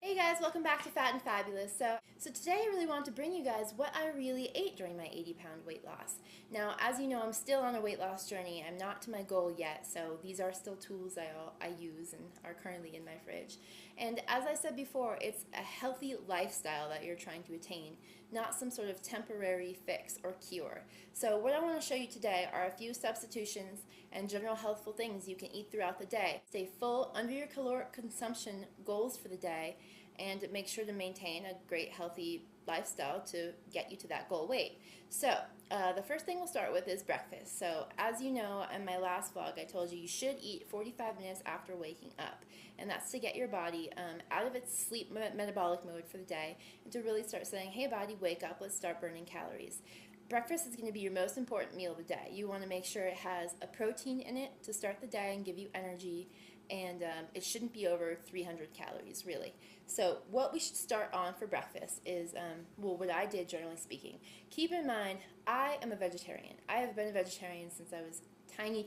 Hey guys, welcome back to Fat and Fabulous. So today I really want to bring you guys what I really ate during my 80-pound weight loss. Now, as you know, I'm still on a weight loss journey. I'm not to my goal yet, so these are still tools I use and are currently in my fridge. And as I said before, it's a healthy lifestyle that you're trying to attain, not some sort of temporary fix or cure. So what I want to show you today are a few substitutions and general healthful things you can eat throughout the day. Stay full under your caloric consumption goals for the day, and make sure to maintain a great healthy lifestyle to get you to that goal weight. So the first thing we'll start with is breakfast. So as you know, in my last vlog I told you should eat 45 minutes after waking up, and that's to get your body out of its sleep metabolic mode for the day and to really start saying, hey body, wake up, let's start burning calories. Breakfast is going to be your most important meal of the day. You want to make sure it has a protein in it to start the day and give you energy, and it shouldn't be over 300 calories really. So what we should start on for breakfast is, well, what I did generally speaking. Keep in mind, I am a vegetarian. I have been a vegetarian since I was tiny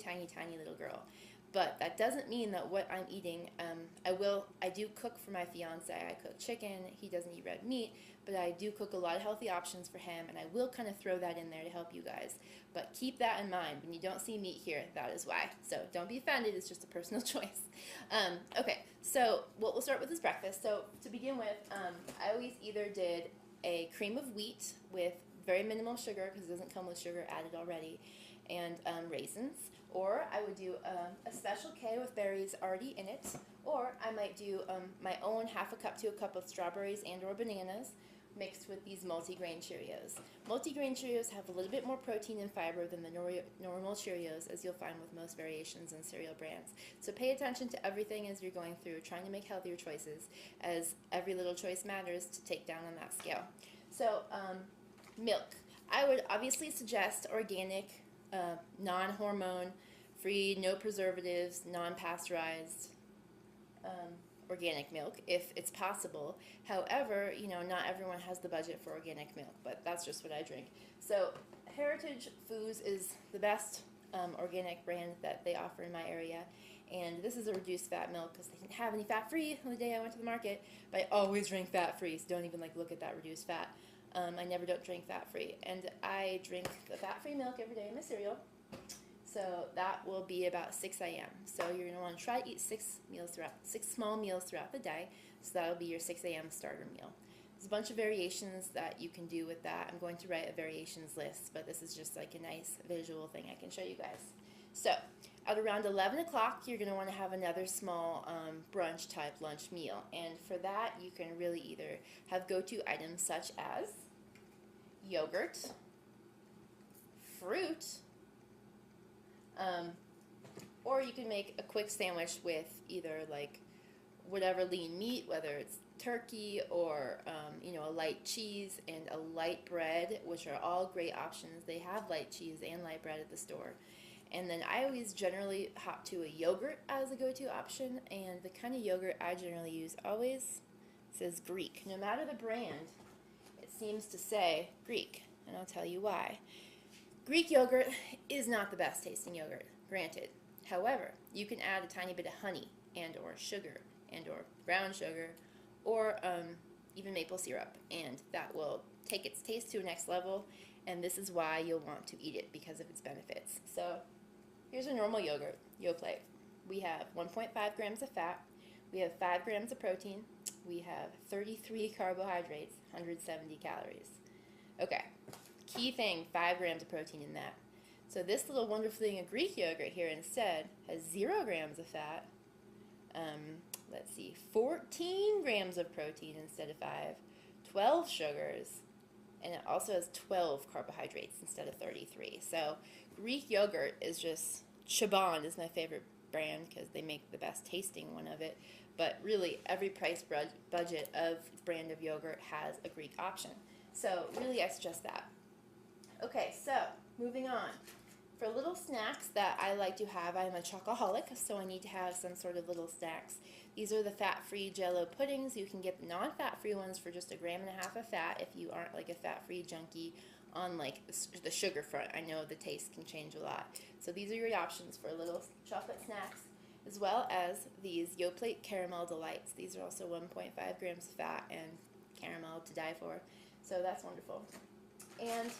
little girl. But that doesn't mean that what I'm eating, I do cook for my fiance. I cook chicken. He doesn't eat red meat, but I do cook a lot of healthy options for him, and I will kind of throw that in there to help you guys. But keep that in mind. When you don't see meat here, that is why. So don't be offended. It's just a personal choice. Okay, so what we'll start with is breakfast. So to begin with, I always either did a cream of wheat with very minimal sugar, because it doesn't come with sugar added already, and raisins. Or I would do a special K with berries already in it. Or I might do my own half a cup to a cup of strawberries and or bananas mixed with these multigrain Cheerios. Multigrain Cheerios have a little bit more protein and fiber than the normal Cheerios, as you'll find with most variations in cereal brands. So pay attention to everything as you're going through, trying to make healthier choices, as every little choice matters to take down on that scale. So milk. I would obviously suggest organic, non-hormone free, no preservatives, non-pasteurized organic milk if it's possible. However, you know, not everyone has the budget for organic milk, but that's just what I drink. So Heritage Foods is the best organic brand that they offer in my area, and this is a reduced fat milk because they didn't have any fat free on the day I went to the market, but I always drink fat free, so don't even look at that reduced fat. I never don't drink fat-free, and I drink the fat-free milk every day in my cereal, so that will be about 6 a.m. So you're going to want to try to eat six small meals throughout the day, so that'll be your 6 a.m. starter meal. There's a bunch of variations that you can do with that. I'm going to write a variations list, but this is just like a nice visual thing I can show you guys. So at around 11 o'clock, you're going to want to have another small brunch type lunch meal, and for that you can really either have go-to items such as yogurt, fruit, or you can make a quick sandwich with either whatever lean meat, whether it's turkey or you know, a light cheese and a light bread, which are all great options. They have light cheese and light bread at the store. And then I always generally hop to a yogurt as a go-to option, and the kind of yogurt I generally use always says Greek. No matter the brand, it seems to say Greek, and I'll tell you why. Greek yogurt is not the best tasting yogurt, granted. However, you can add a tiny bit of honey and or sugar and or brown sugar or even maple syrup, and that will take its taste to a next level, and this is why you'll want to eat it, because of its benefits. So here's a normal yogurt, Yoplait. We have 1.5 grams of fat, we have 5 grams of protein, we have 33 carbohydrates, 170 calories. Okay, key thing, 5 grams of protein in that. So this little wonderful thing of Greek yogurt here instead has 0 grams of fat, let's see, 14 grams of protein instead of 5, 12 sugars, and it also has 12 carbohydrates instead of 33. So Greek yogurt is just, Shaban is my favorite brand because they make the best tasting one of it, but really every price budget of brand of yogurt has a Greek option. So really I suggest that. Okay, so moving on. For little snacks that I like to have, I'm a chocoholic, so I need to have some sort of little snacks. These are the fat-free Jell-O puddings. You can get the non-fat-free ones for just 1.5 grams of fat if you aren't like a fat-free junkie on like the sugar front. I know the taste can change a lot. So these are your options for little chocolate snacks. as well as these Yoplait Caramel Delights. These are also 1.5 grams of fat and caramel to die for, so that's wonderful. And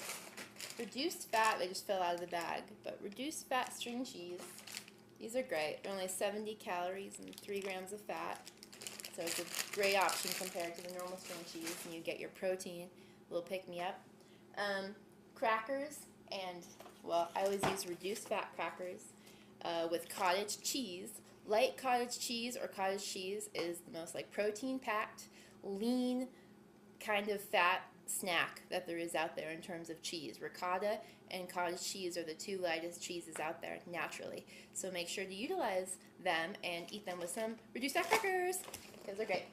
reduced fat, they just fell out of the bag, but reduced fat string cheese, these are great. They're only 70 calories and 3 grams of fat, so it's a great option compared to the normal string cheese, and you get your protein, a little pick-me-up. Crackers, and, well, I always use reduced fat crackers with cottage cheese. Light cottage cheese or cottage cheese is the most like protein-packed, lean kind of fat snack that there is out there in terms of cheese. Ricotta and cottage cheese are the two lightest cheeses out there naturally. So make sure to utilize them and eat them with some reduced fat crackers because they're great.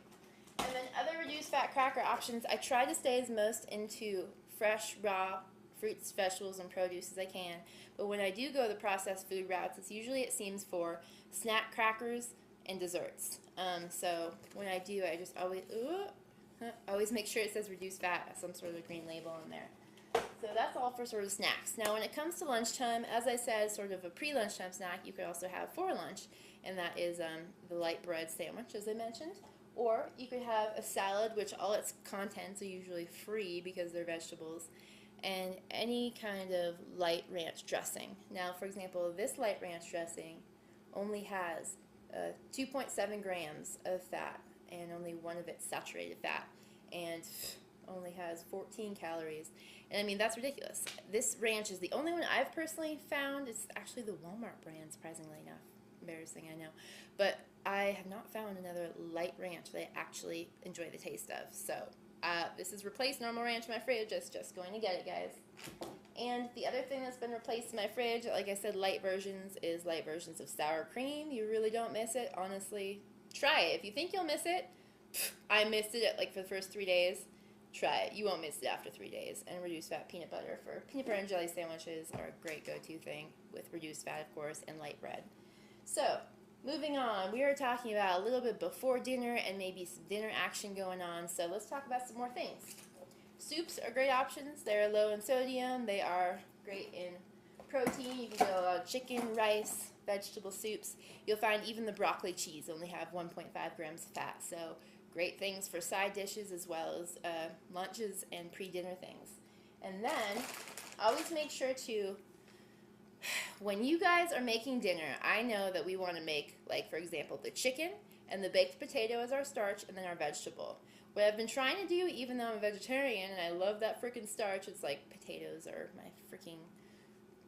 And then other reduced fat cracker options, I try to stay as most into fresh, raw fruits, vegetables, and produce as I can. But when I do go the processed food routes, it seems for snack crackers and desserts. So when I do, I just always make sure it says reduced fat, some sort of green label in there. So that's all for sort of snacks. Now when it comes to lunchtime, as I said, sort of a pre-lunchtime snack, you could also have for lunch, and that is the light bread sandwich, as I mentioned. Or you could have a salad, which all its contents are usually free because they're vegetables, and any kind of light ranch dressing. Now, for example, this light ranch dressing only has 2.7 grams of fat, and only one of it's saturated fat, and only has 14 calories. And I mean, that's ridiculous. This ranch is the only one I've personally found. It's actually the Walmart brand, surprisingly enough. Embarrassing, I know. But I have not found another light ranch that I actually enjoy the taste of. So this has replaced normal ranch in my fridge. It's just going to get it, guys. And the other thing that's been replaced in my fridge, like I said, light versions, is light versions of sour cream. You really don't miss it. Honestly, try it. If you think you'll miss it, I missed it for the first 3 days. Try it. You won't miss it after 3 days. And reduced fat peanut butter for peanut butter and jelly sandwiches are a great go-to thing with reduced fat, of course, and light bread. So, moving on, we are talking about a little bit before dinner and maybe some dinner action going on. So let's talk about some more things. Soups are great options. They're low in sodium. They are great in protein. You can get a lot of chicken, rice, vegetable soups. You'll find even the broccoli cheese only have 1.5 grams of fat. So great things for side dishes as well as lunches and pre-dinner things. And then always make sure to, when you guys are making dinner, I know that we want to make, like, for example, the chicken and the baked potato as our starch and then our vegetable. What I've been trying to do, even though I'm a vegetarian and I love that freaking starch, it's like potatoes are my freaking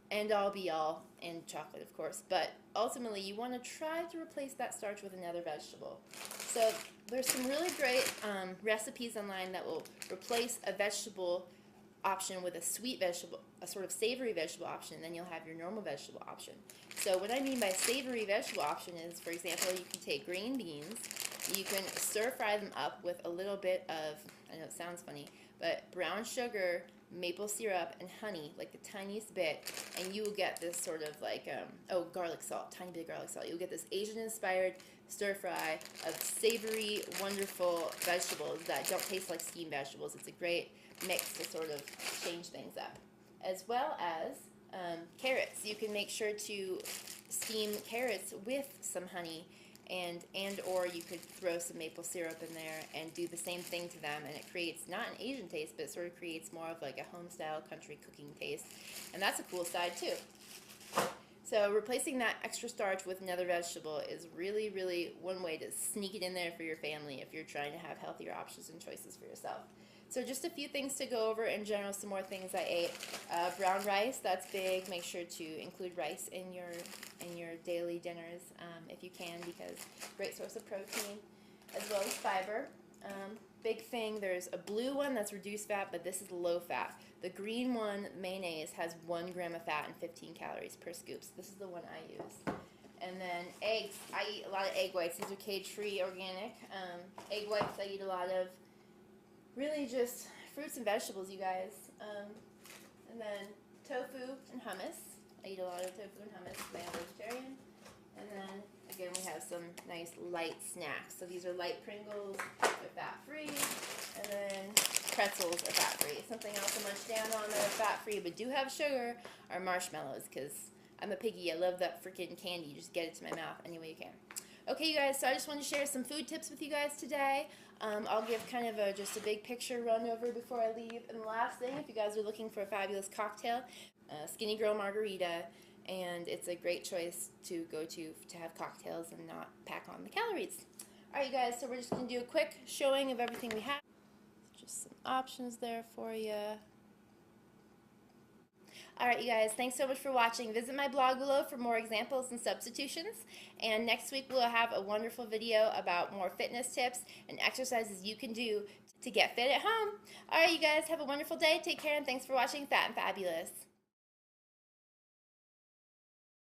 end-all be-all, and chocolate, of course. But ultimately, you want to try to replace that starch with another vegetable. So there's some really great recipes online that will replace a vegetable option with a sweet vegetable, a sort of savory vegetable option, and then you'll have your normal vegetable option. So what I mean by savory vegetable option is, for example, you can take green beans, you can stir fry them up with a little bit of, I know it sounds funny, but brown sugar, maple syrup, and honey, like the tiniest bit, and you will get this sort of like, garlic salt, tiny bit of garlic salt. You'll get this Asian-inspired stir fry of savory, wonderful vegetables that don't taste like steamed vegetables. It's a great mix to sort of change things up. As well as carrots. You can make sure to steam carrots with some honey, and or you could throw some maple syrup in there and do the same thing to them, and it creates not an Asian taste, but it sort of creates more of like a home-style country cooking taste, and that's a cool side too. So replacing that extra starch with another vegetable is really, really one way to sneak it in there for your family if you're trying to have healthier options and choices for yourself. So just a few things to go over in general, some more things I ate. Brown rice, that's big. Make sure to include rice in your daily dinners if you can, because great source of protein, as well as fiber. Big thing, there's a blue one that's reduced fat, but this is low fat. The green one, mayonnaise, has 1 gram of fat and 15 calories per scoop. So this is the one I use. And then eggs, I eat a lot of egg whites. These are cage-free organic. Egg whites I eat a lot of. Really just fruits and vegetables, you guys. And then tofu and hummus. I eat a lot of tofu and hummus because I'm vegetarian. And then, again, we have some nice light snacks. So these are light Pringles, they're fat-free. And then pretzels are fat-free. Something else to munch down on that are fat-free but do have sugar are marshmallows, because I'm a piggy. I love that freaking candy. Just get it to my mouth any way you can. Okay, you guys, so I just wanted to share some food tips with you guys today. I'll give kind of just a big picture run over before I leave. And the last thing, if you guys are looking for a fabulous cocktail, Skinny Girl Margarita, and it's a great choice to go to have cocktails and not pack on the calories. Alright, you guys, so we're just going to do a quick showing of everything we have. Just some options there for you. Alright, you guys, thanks so much for watching. Visit my blog below for more examples and substitutions. And next week we'll have a wonderful video about more fitness tips and exercises you can do to get fit at home. Alright, you guys, have a wonderful day. Take care, and thanks for watching Fat and Fabulous.